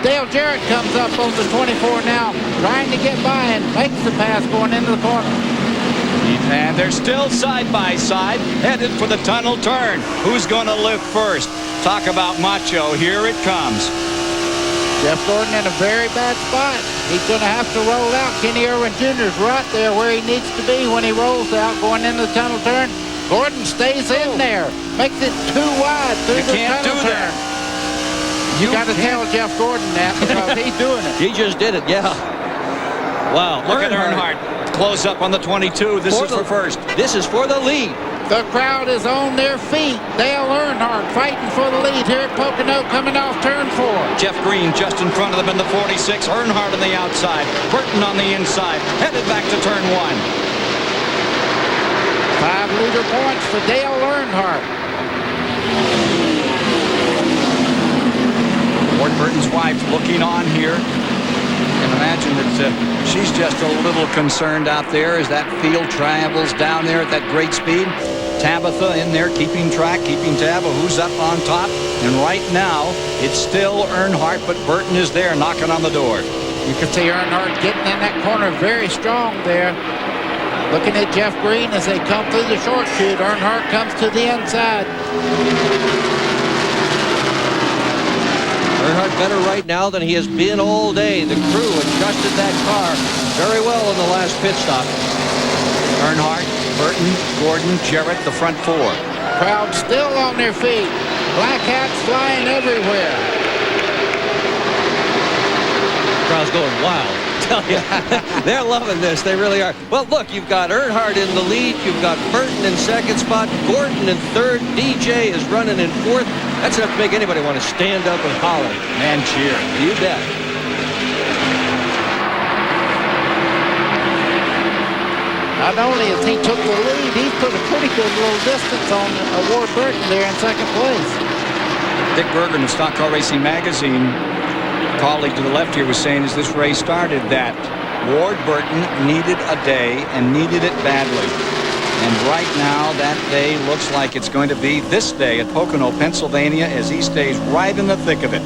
Dale Jarrett comes up on the 24 now, trying to get by and makes the pass going into the corner. And they're still side by side, headed for the tunnel turn. Who's going to lift first? Talk about macho. Here it comes. Jeff Gordon in a very bad spot. He's going to have to roll out. Kenny Irwin Jr.'s right there where he needs to be when he rolls out going into the tunnel turn. Gordon stays in there, makes it too wide through the tunnel turn. You got to tell Jeff Gordon that because he's doing it. He just did it, yeah. Wow. Look at Earnhardt. Close up on the 22. This is for first. This is for the lead. The crowd is on their feet. Dale Earnhardt fighting for the lead here at Pocono, coming off turn 4. Jeff Green just in front of them in the 46. Earnhardt on the outside. Burton on the inside. Headed back to turn 1. 5-liter points for Dale Earnhardt. Ward Burton's wife looking on here. I can imagine that she's just a little concerned out there as that field travels down there at that great speed. Tabitha in there keeping track, keeping tab of who's up on top. And right now, it's still Earnhardt, but Burton is there knocking on the door. You can see Earnhardt getting in that corner very strong there. Looking at Jeff Green as they come through the short chute. Earnhardt comes to the inside. Earnhardt better right now than he has been all day. The crew adjusted that car very well in the last pit stop. Earnhardt, Burton, Gordon, Jarrett, the front 4. Crowd still on their feet. Black hats flying everywhere. Crowd's going wild. Tell you, they're loving this. They really are. Well, look, you've got Earnhardt in the lead. You've got Burton in second spot. Gordon in third. DJ is running in fourth. That's enough to make anybody want to stand up and holler and cheer. You bet. Not only has he took the lead, he's put a pretty good little distance on Ward Burton there in second place. Dick Bergen of Stock Car Racing Magazine, colleague to the left here, was saying as this race started that Ward Burton needed a day and needed it badly. And right now that day looks like it's going to be this day at Pocono, Pennsylvania, as he stays right in the thick of it.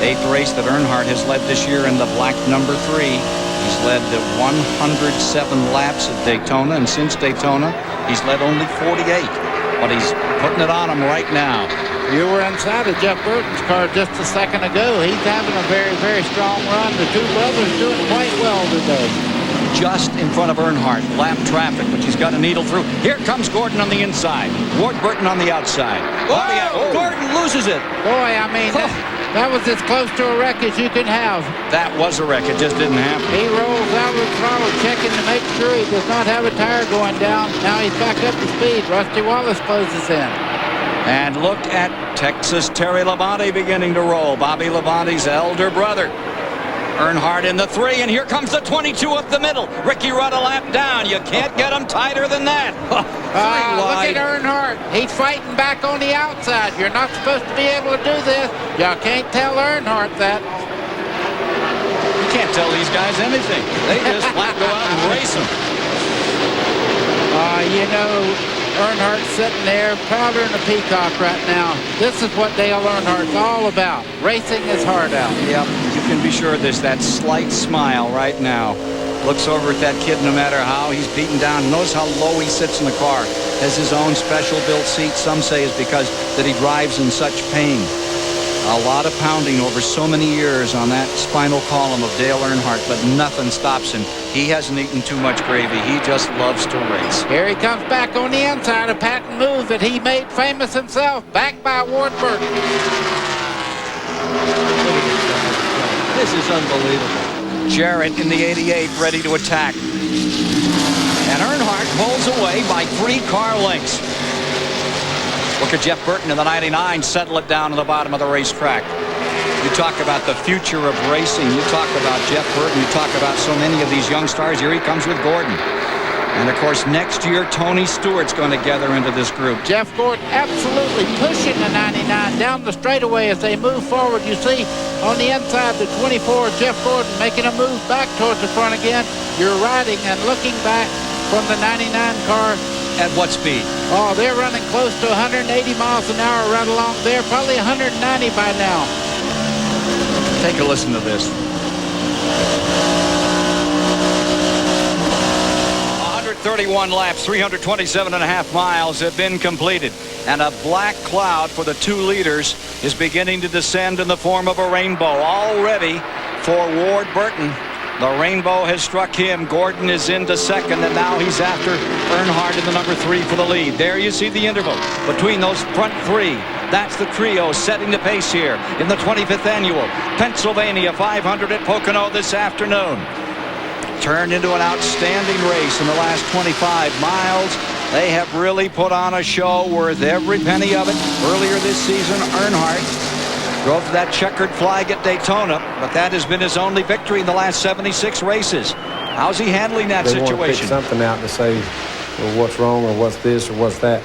8th race that Earnhardt has led this year in the black number 3. He's led 107 laps at Daytona, and since Daytona he's led only 48. But he's putting it on him right now. You were inside of Jeff Burton's car just a second ago. He's having a very, very strong run. The two brothers doing quite well today. Just in front of Earnhardt, lap traffic, but she's got a needle through. Here comes Gordon on the inside. Ward Burton on the outside. Gordon loses it. Boy, I mean, that was as close to a wreck as you can have. That was a wreck. It just didn't happen. He rolls out of the throttle, checking to make sure he does not have a tire going down. Now he's back up to speed. Rusty Wallace closes in. And look at Texas Terry Labonte beginning to roll. Bobby Labonte's elder brother. Earnhardt in the 3, and here comes the 22 up the middle. Ricky Rudd a lap down. You can't get him tighter than that. Look at Earnhardt. He's fighting back on the outside. You're not supposed to be able to do this. Y'all can't tell Earnhardt that. You can't tell these guys anything. They just flat go out and race them. You know, Earnhardt's sitting there prouder than a peacock right now. This is what Dale Earnhardt's all about. Racing his heart out. Yep, you can be sure there's that slight smile right now. Looks over at that kid no matter how he's beaten down. Notice how low he sits in the car. Has his own special built seat. Some say is because that he drives in such pain. A lot of pounding over so many years on that spinal column of Dale Earnhardt, but nothing stops him. He hasn't eaten too much gravy. He just loves to race. Here he comes back on the inside, a patent move that he made famous himself, backed by Ward Burton. This is unbelievable. Jarrett in the 88 ready to attack. And Earnhardt pulls away by 3 car lengths. Look at Jeff Burton in the 99 settle it down to the bottom of the racetrack. You talk about the future of racing. You talk about Jeff Burton. You talk about so many of these young stars. Here he comes with Gordon. And, of course, next year, Tony Stewart's going to gather into this group. Jeff Gordon absolutely pushing the 99 down the straightaway as they move forward. You see on the inside, the 24, Jeff Gordon making a move back towards the front again. You're riding and looking back from the 99 car. At what speed? Oh, they're running close to 180 miles an hour right along there. Probably 190 by now. Take a listen to this. 131 laps, 327.5 miles have been completed. And a black cloud for the 2 leaders is beginning to descend in the form of a rainbow. Already for Ward Burton, the rainbow has struck him. Gordon is into second, and now he's after Earnhardt in the number 3 for the lead. There you see the interval between those front 3. That's the trio setting the pace here in the 25th annual Pennsylvania 500 at Pocono this afternoon. Turned into an outstanding race in the last 25 miles. They have really put on a show worth every penny of it. Earlier this season, Earnhardt drove that checkered flag at Daytona, but that has been his only victory in the last 76 races. How's he handling that situation? They want to pick something out to say, well, what's wrong or what's this or what's that.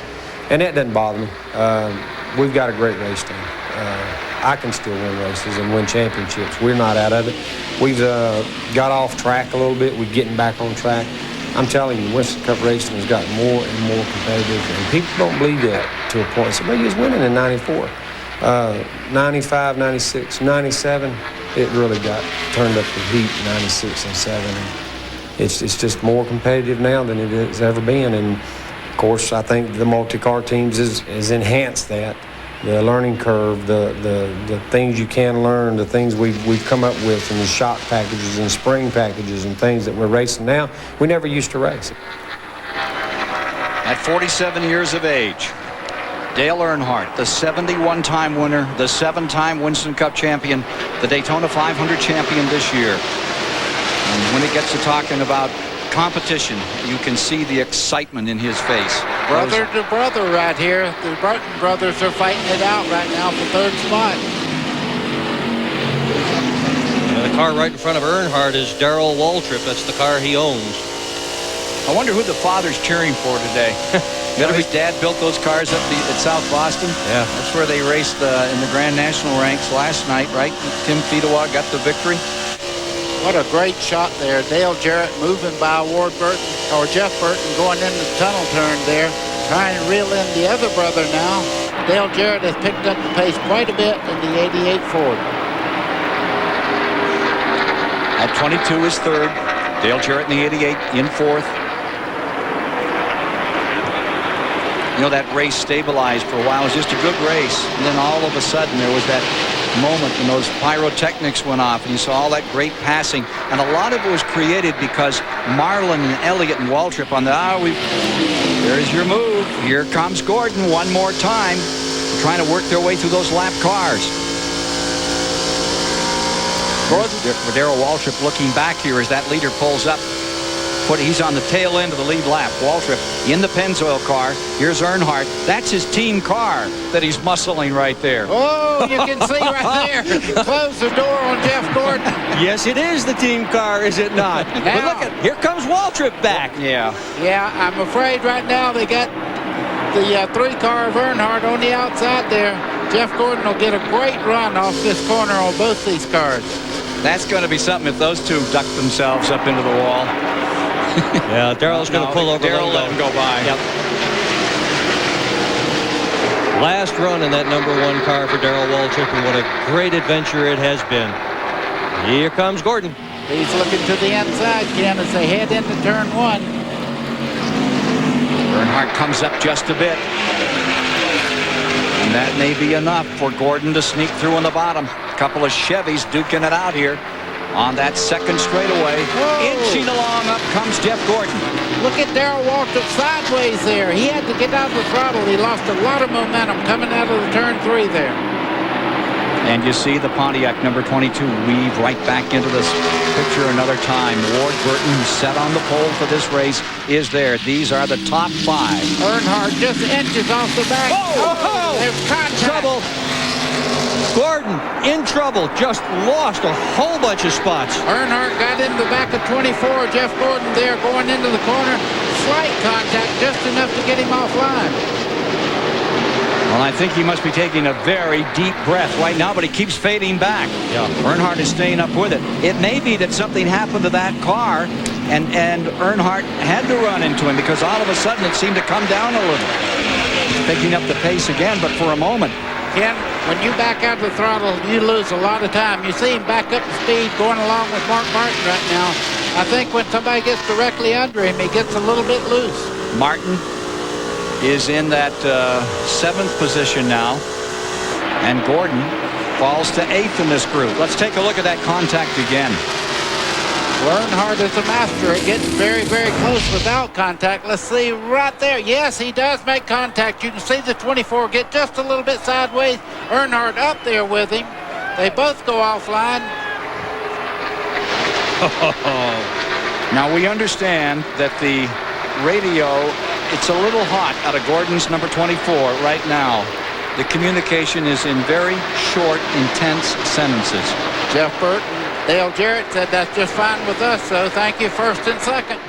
And that doesn't bother me. We've got a great race team. I can still win races and win championships. We're not out of it. We've got off track a little bit. We're getting back on track. I'm telling you, Winston Cup racing has gotten more and more competitive, and people don't believe that to a point. Somebody was winning in 94, 95, 96, 97. It really got turned up the heat in 96 and 7. And it's just more competitive now than it has ever been. And, of course, I think the multi-car teams has enhanced that. The learning curve, the things you can learn, the things we've come up with, and the shock packages and spring packages and things that we're racing now, we never used to race. At 47 years of age, Dale Earnhardt, the 71-time winner, the 7-time Winston Cup champion, the Daytona 500 champion this year. And when it gets to talking about competition, you can see the excitement in his face. Brother to brother right here. The Burton brothers are fighting it out right now for 3rd spot. And the car right in front of Earnhardt is Darrell Waltrip. That's the car he owns. I wonder who the father's cheering for today. Better his dad built those cars up at South Boston. Yeah. That's where they raced in the Grand National ranks last night, right? Tim Fedewa got the victory. What a great shot there. Dale Jarrett moving by Ward Burton, or Jeff Burton, going into the tunnel turn there, trying to reel in the other brother now. Dale Jarrett has picked up the pace quite a bit in the 88 Ford. At 22 is 3rd. Dale Jarrett in the 88 in 4th. You know, that race stabilized for a while. It was just a good race. And then all of a sudden there was that moment when those pyrotechnics went off and you saw all that great passing. And a lot of it was created because Marlin and Elliott and Waltrip on the, there's your move. Here comes Gordon one more time, trying to work their way through those lap cars. Darrell Waltrip looking back here as that leader pulls up. He's on the tail end of the lead lap. Waltrip in the Pennzoil car. Here's Earnhardt. That's his team car that he's muscling right there. Oh, you can see right there. Close the door on Jeff Gordon. Yes, it is the team car, is it not? But look at, here comes Waltrip back. Yeah. Yeah, I'm afraid right now they got the 3-car of Earnhardt on the outside there. Jeff Gordon will get a great run off this corner on both these cars. That's going to be something if those two duck themselves up into the wall. Yeah, Darrell's going to pull over. Darrell let him go by. Yep. Last run in that number 1 car for Darrell Waltrip, and what a great adventure it has been. Here comes Gordon. He's looking to the inside, Ken, as they head into turn 1. Earnhardt comes up just a bit. And that may be enough for Gordon to sneak through in the bottom. A couple of Chevys duking it out here on that second straightaway. Inching along, up comes Jeff Gordon. Look at Darrell Waltrip sideways there. He had to get out of the throttle. He lost a lot of momentum coming out of the turn 3 there. And you see the Pontiac number 22 weave right back into this picture another time. Ward Burton, set on the pole for this race, is there. These are the top 5. Earnhardt just inches off the back. Oh! There's contact. Trouble. Gordon in trouble, just lost a whole bunch of spots. Earnhardt got in the back of 24. Jeff Gordon there going into the corner. Slight contact, just enough to get him offline. Well, I think he must be taking a very deep breath right now, but he keeps fading back. Yeah. Earnhardt is staying up with it. It may be that something happened to that car, and Earnhardt had to run into him because all of a sudden it seemed to come down a little. He's picking up the pace again, but for a moment, Ken, when you back out of the throttle, you lose a lot of time. You see him back up the speed going along with Mark Martin right now. I think when somebody gets directly under him, he gets a little bit loose. Martin is in that 7th position now, and Gordon falls to 8th in this group. Let's take a look at that contact again. Earnhardt is a master at getting very, very close without contact. Let's see right there. Yes, he does make contact. You can see the 24 get just a little bit sideways. Earnhardt up there with him. They both go offline. Now we understand that the radio, it's a little hot out of Gordon's number 24 right now. The communication is in very short, intense sentences. Jeff Burton, Dale Jarrett said that's just fine with us, so thank you, 1st and 2nd.